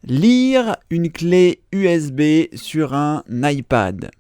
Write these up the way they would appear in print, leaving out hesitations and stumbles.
Lire une clé USB sur un iPad.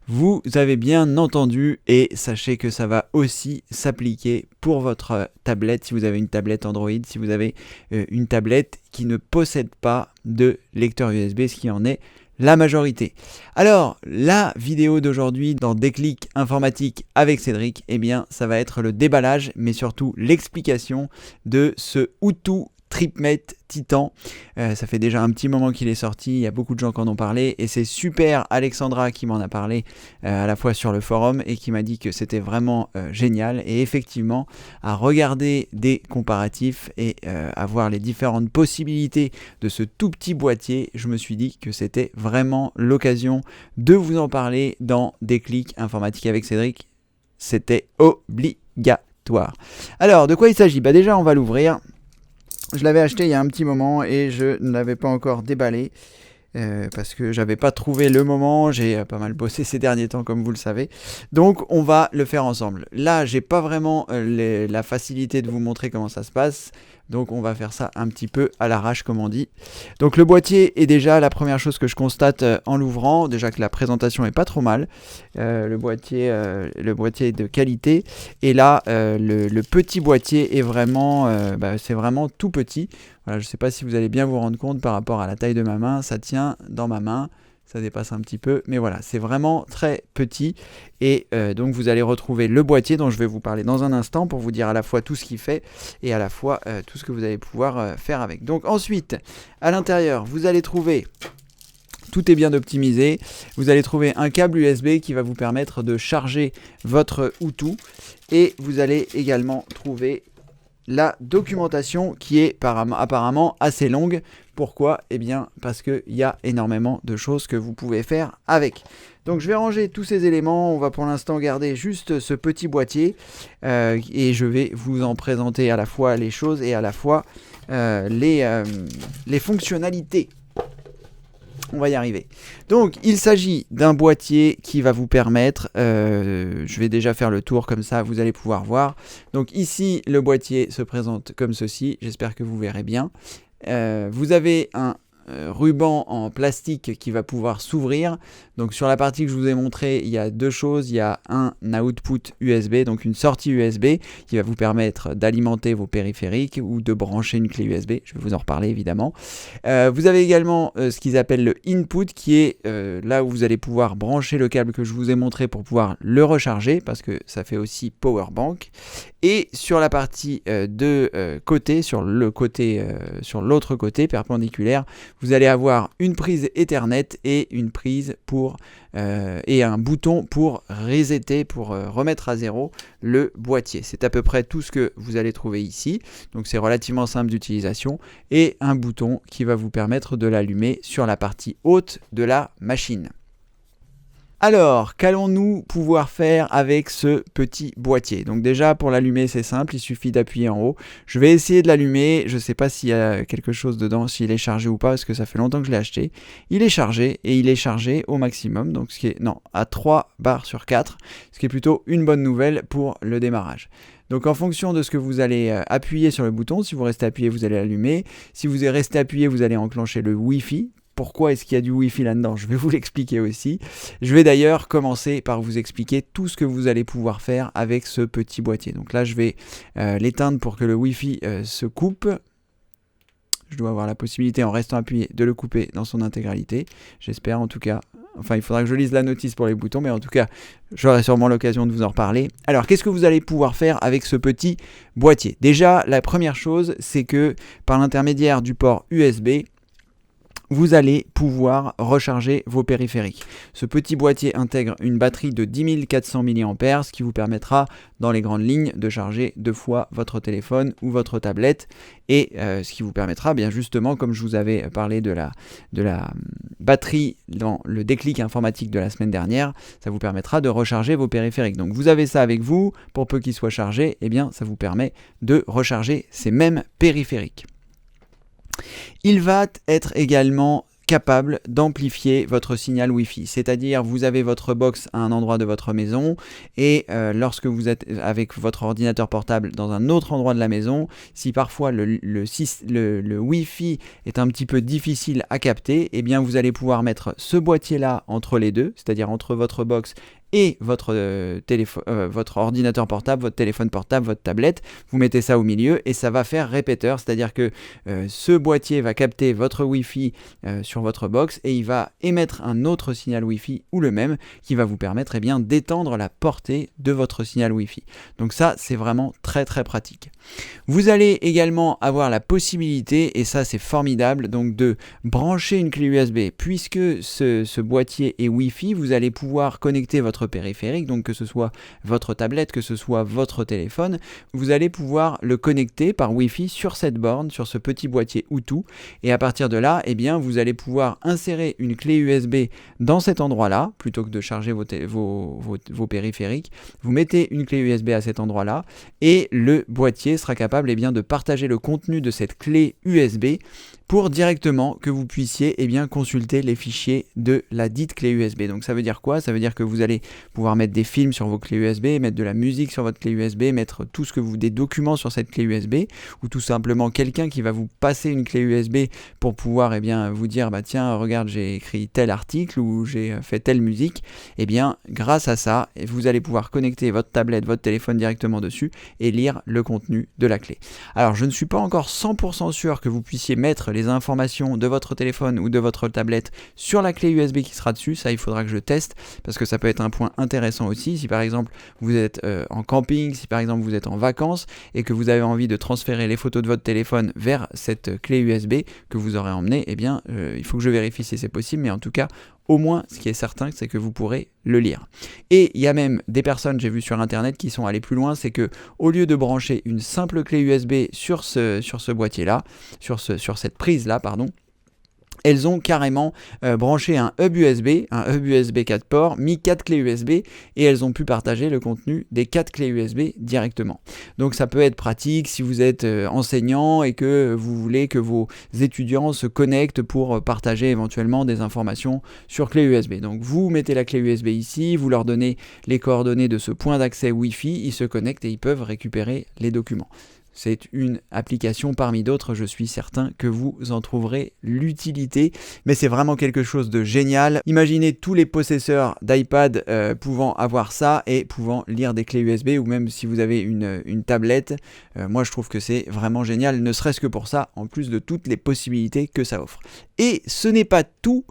Vous avez bien entendu et sachez que ça va aussi s'appliquer pour votre tablette, si vous avez une tablette Android, si vous avez une tablette qui ne possède pas de lecteur USB, ce qui en est la majorité. Alors, la vidéo d'aujourd'hui dans Déclic Informatique avec Cédric, eh bien, ça va être le déballage, mais surtout l'explication de ce Hutu TripMate Titan. Ça fait déjà un petit moment qu'il est sorti, il y a beaucoup de gens qui en ont parlé et c'est super Alexandra qui m'en a parlé à la fois sur le forum et qui m'a dit que c'était vraiment génial, et effectivement à regarder des comparatifs et à voir les différentes possibilités de ce tout petit boîtier, je me suis dit que c'était vraiment l'occasion de vous en parler dans Déclic Informatique avec Cédric. C'était obligatoire. Alors, de quoi il s'agit ? Déjà, on va l'ouvrir. Je l'avais acheté il y a un petit moment et je ne l'avais pas encore déballé parce que j'avais pas trouvé le moment. J'ai pas mal bossé ces derniers temps, comme vous le savez. Donc on va le faire ensemble. Là, j'ai pas vraiment la facilité de vous montrer comment ça se passe. Donc on va faire ça un petit peu à l'arrache, comme on dit. Donc le boîtier est déjà la première chose que je constate en l'ouvrant. Déjà que la présentation est pas trop mal. Le boîtier est de qualité. Et là, le petit boîtier est vraiment, c'est vraiment tout petit. Voilà, je ne sais pas si vous allez bien vous rendre compte par rapport à la taille de ma main. Ça tient dans ma main. Ça dépasse un petit peu, mais voilà, c'est vraiment très petit. Et donc vous allez retrouver le boîtier dont je vais vous parler dans un instant pour vous dire à la fois tout ce qu'il fait et à la fois tout ce que vous allez pouvoir faire avec. Donc ensuite, à l'intérieur, vous allez trouver, tout est bien optimisé, vous allez trouver un câble USB qui va vous permettre de charger votre Hutu, et vous allez également trouver la documentation qui est apparemment assez longue. Pourquoi ? Eh bien parce qu'il y a énormément de choses que vous pouvez faire avec. Donc je vais ranger tous ces éléments, on va pour l'instant garder juste ce petit boîtier et je vais vous en présenter à la fois les choses et à la fois les fonctionnalités. On va y arriver. Donc, il s'agit d'un boîtier qui va vous permettre, je vais déjà faire le tour comme ça, vous allez pouvoir voir. Donc ici, le boîtier se présente comme ceci, j'espère que vous verrez bien. Vous avez un ruban en plastique qui va pouvoir s'ouvrir. Donc sur la partie que je vous ai montré, il y a deux choses. Il y a un output USB, donc une sortie USB qui va vous permettre d'alimenter vos périphériques ou de brancher une clé USB. Je vais vous en reparler évidemment. Vous avez également ce qu'ils appellent le input, qui est là où vous allez pouvoir brancher le câble que je vous ai montré pour pouvoir le recharger, parce que ça fait aussi power bank. Et sur la partie de côté, sur l'autre côté perpendiculaire, vous allez avoir une prise Ethernet et une prise et un bouton pour resetter, pour remettre à zéro le boîtier. C'est à peu près tout ce que vous allez trouver ici. Donc c'est relativement simple d'utilisation, et un bouton qui va vous permettre de l'allumer sur la partie haute de la machine. Alors, qu'allons-nous pouvoir faire avec ce petit boîtier ? Donc déjà, pour l'allumer, c'est simple, il suffit d'appuyer en haut. Je vais essayer de l'allumer, je ne sais pas s'il y a quelque chose dedans, s'il est chargé ou pas, parce que ça fait longtemps que je l'ai acheté. Il est chargé, et il est chargé au maximum, donc à 3 bars sur 4, ce qui est plutôt une bonne nouvelle pour le démarrage. Donc en fonction de ce que vous allez appuyer sur le bouton, si vous restez appuyé, vous allez l'allumer. Si vous restez appuyé, vous allez enclencher le Wi-Fi. Pourquoi est-ce qu'il y a du Wi-Fi là-dedans ? Je vais vous l'expliquer aussi. Je vais d'ailleurs commencer par vous expliquer tout ce que vous allez pouvoir faire avec ce petit boîtier. Donc là, je vais l'éteindre pour que le Wi-Fi se coupe. Je dois avoir la possibilité, en restant appuyé, de le couper dans son intégralité. J'espère en tout cas. Enfin, il faudra que je lise la notice pour les boutons, mais en tout cas, j'aurai sûrement l'occasion de vous en reparler. Alors, qu'est-ce que vous allez pouvoir faire avec ce petit boîtier ? Déjà, la première chose, c'est que par l'intermédiaire du port USB, vous allez pouvoir recharger vos périphériques. Ce petit boîtier intègre une batterie de 10 400 mAh, ce qui vous permettra, dans les grandes lignes, de charger 2 fois votre téléphone ou votre tablette, et ce qui vous permettra, bien justement, comme je vous avais parlé de la batterie dans le déclic informatique de la semaine dernière, ça vous permettra de recharger vos périphériques. Donc vous avez ça avec vous, pour peu qu'il soit chargé, eh bien ça vous permet de recharger ces mêmes périphériques. Il va être également capable d'amplifier votre signal Wi-Fi. C'est-à-dire, vous avez votre box à un endroit de votre maison et lorsque vous êtes avec votre ordinateur portable dans un autre endroit de la maison, si parfois le Wi-Fi est un petit peu difficile à capter, eh bien vous allez pouvoir mettre ce boîtier-là entre les deux, c'est-à-dire entre votre box et votre ordinateur portable, votre téléphone portable, votre tablette, vous mettez ça au milieu et ça va faire répéteur, c'est-à-dire que ce boîtier va capter votre Wi-Fi sur votre box et il va émettre un autre signal Wi-Fi ou le même qui va vous permettre d'étendre la portée de votre signal Wi-Fi. Donc ça, c'est vraiment très très pratique. Vous allez également avoir la possibilité, et ça c'est formidable, donc de brancher une clé USB. Puisque ce boîtier est Wi-Fi, vous allez pouvoir connecter votre périphérique, donc que ce soit votre tablette, que ce soit votre téléphone, vous allez pouvoir le connecter par Wi-Fi sur cette borne, sur ce petit boîtier Outou, et à partir de là, vous allez pouvoir insérer une clé USB dans cet endroit-là, plutôt que de charger vos périphériques, vous mettez une clé USB à cet endroit-là, et le boîtier sera capable de partager le contenu de cette clé USB pour directement que vous puissiez consulter les fichiers de la dite clé USB. Donc ça veut dire quoi? Ça veut dire que vous allez pouvoir mettre des films sur vos clés USB, mettre de la musique sur votre clé USB, mettre des documents sur cette clé USB, ou tout simplement quelqu'un qui va vous passer une clé USB pour pouvoir vous dire tiens, regarde, j'ai écrit tel article ou j'ai fait telle musique. Grâce à ça, vous allez pouvoir connecter votre tablette, votre téléphone directement dessus et lire le contenu de la clé. Alors je ne suis pas encore 100% sûr que vous puissiez mettre les informations de votre téléphone ou de votre tablette sur la clé USB qui sera dessus. Ça, il faudra que je teste parce que ça peut être un point intéressant aussi. Si par exemple vous êtes en camping, si par exemple vous êtes en vacances et que vous avez envie de transférer les photos de votre téléphone vers cette clé USB que vous aurez emmenée, il faut que je vérifie si c'est possible, mais en tout cas, au moins, ce qui est certain, c'est que vous pourrez le lire. Et il y a même des personnes, j'ai vu sur internet, qui sont allées plus loin, c'est que au lieu de brancher une simple clé USB sur ce boîtier-là, sur cette prise-là, elles ont carrément branché un hub USB 4 ports, mis 4 clés USB et elles ont pu partager le contenu des 4 clés USB directement. Donc ça peut être pratique si vous êtes enseignant et que vous voulez que vos étudiants se connectent pour partager éventuellement des informations sur clé USB. Donc vous mettez la clé USB ici, vous leur donnez les coordonnées de ce point d'accès Wi-Fi, ils se connectent et ils peuvent récupérer les documents. C'est une application parmi d'autres, je suis certain que vous en trouverez l'utilité, mais c'est vraiment quelque chose de génial. Imaginez tous les possesseurs d'iPad pouvant avoir ça et pouvant lire des clés USB, ou même si vous avez une tablette, moi je trouve que c'est vraiment génial, ne serait-ce que pour ça, en plus de toutes les possibilités que ça offre. Et ce n'est pas tout,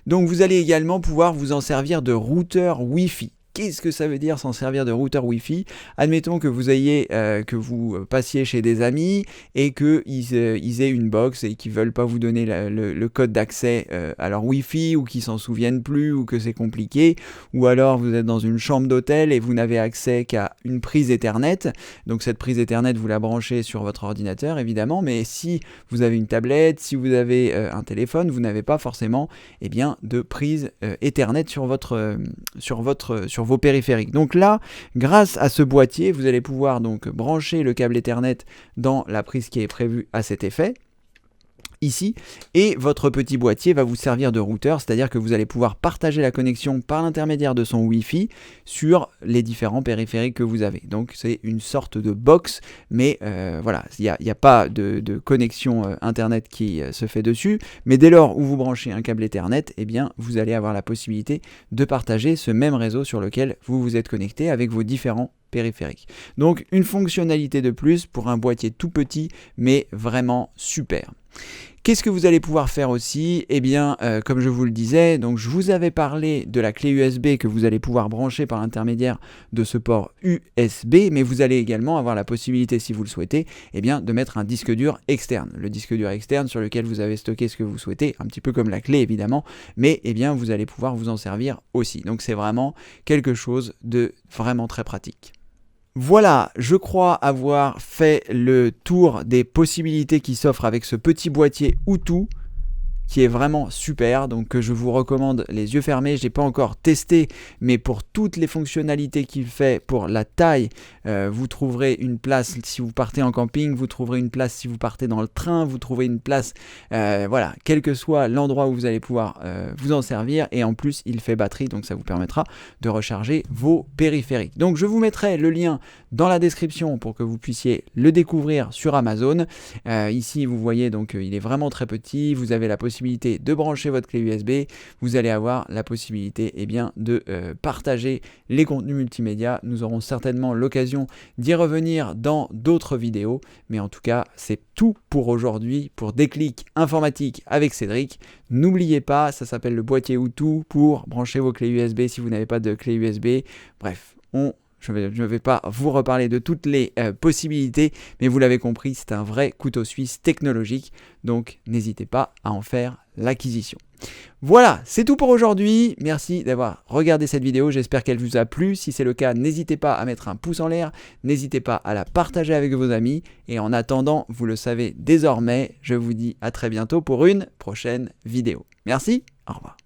donc vous allez également pouvoir vous en servir de routeur Wi-Fi. Qu'est-ce que ça veut dire s'en servir de routeur Wi-Fi? Admettons que vous passiez chez des amis et qu'ils aient une box et qu'ils ne veulent pas vous donner le code d'accès à leur Wi-Fi, ou qu'ils s'en souviennent plus, ou que c'est compliqué, ou alors vous êtes dans une chambre d'hôtel et vous n'avez accès qu'à une prise Ethernet. Donc cette prise Ethernet, vous la branchez sur votre ordinateur évidemment, mais si vous avez une tablette, si vous avez un téléphone, vous n'avez pas forcément de prise Ethernet sur vos périphériques. Donc là, grâce à ce boîtier, vous allez pouvoir donc brancher le câble Ethernet dans la prise qui est prévue à cet effet, ici, et votre petit boîtier va vous servir de routeur, c'est-à-dire que vous allez pouvoir partager la connexion par l'intermédiaire de son Wi-Fi sur les différents périphériques que vous avez. Donc c'est une sorte de box, mais voilà, il n'y a pas de connexion internet qui se fait dessus, mais dès lors où vous branchez un câble Ethernet, vous allez avoir la possibilité de partager ce même réseau sur lequel vous vous êtes connecté avec vos différents périphériques. Donc une fonctionnalité de plus pour un boîtier tout petit, mais vraiment super. Qu'est-ce que vous allez pouvoir faire aussi? Comme je vous le disais, donc je vous avais parlé de la clé USB que vous allez pouvoir brancher par l'intermédiaire de ce port USB, mais vous allez également avoir la possibilité, si vous le souhaitez, de mettre un disque dur externe. Le disque dur externe sur lequel vous avez stocké ce que vous souhaitez, un petit peu comme la clé évidemment, mais vous allez pouvoir vous en servir aussi. Donc c'est vraiment quelque chose de vraiment très pratique. Voilà, je crois avoir fait le tour des possibilités qui s'offrent avec ce petit boîtier Outou. qui est vraiment super, donc que je vous recommande les yeux fermés. Je n'ai pas encore testé, mais pour toutes les fonctionnalités qu'il fait, pour la taille, vous trouverez une place si vous partez en camping, vous trouverez une place si vous partez dans le train, vous trouverez une place, voilà, quel que soit l'endroit où vous allez pouvoir vous en servir, et en plus il fait batterie, donc ça vous permettra de recharger vos périphériques. Donc je vous mettrai le lien dans la description pour que vous puissiez le découvrir sur Amazon. Ici vous voyez, donc il est vraiment très petit, vous avez la possibilité de brancher votre clé USB, vous allez avoir la possibilité de partager les contenus multimédia. Nous aurons certainement l'occasion d'y revenir dans d'autres vidéos, mais en tout cas c'est tout pour aujourd'hui pour Déclic informatique avec Cédric. N'oubliez pas, ça s'appelle le boîtier Outou pour brancher vos clés USB si vous n'avez pas de clé USB. Bref, je ne vais pas vous reparler de toutes les possibilités, mais vous l'avez compris, c'est un vrai couteau suisse technologique, donc n'hésitez pas à en faire l'acquisition. Voilà, c'est tout pour aujourd'hui. Merci d'avoir regardé cette vidéo, j'espère qu'elle vous a plu. Si c'est le cas, n'hésitez pas à mettre un pouce en l'air, n'hésitez pas à la partager avec vos amis, et en attendant, vous le savez désormais, je vous dis à très bientôt pour une prochaine vidéo. Merci, au revoir.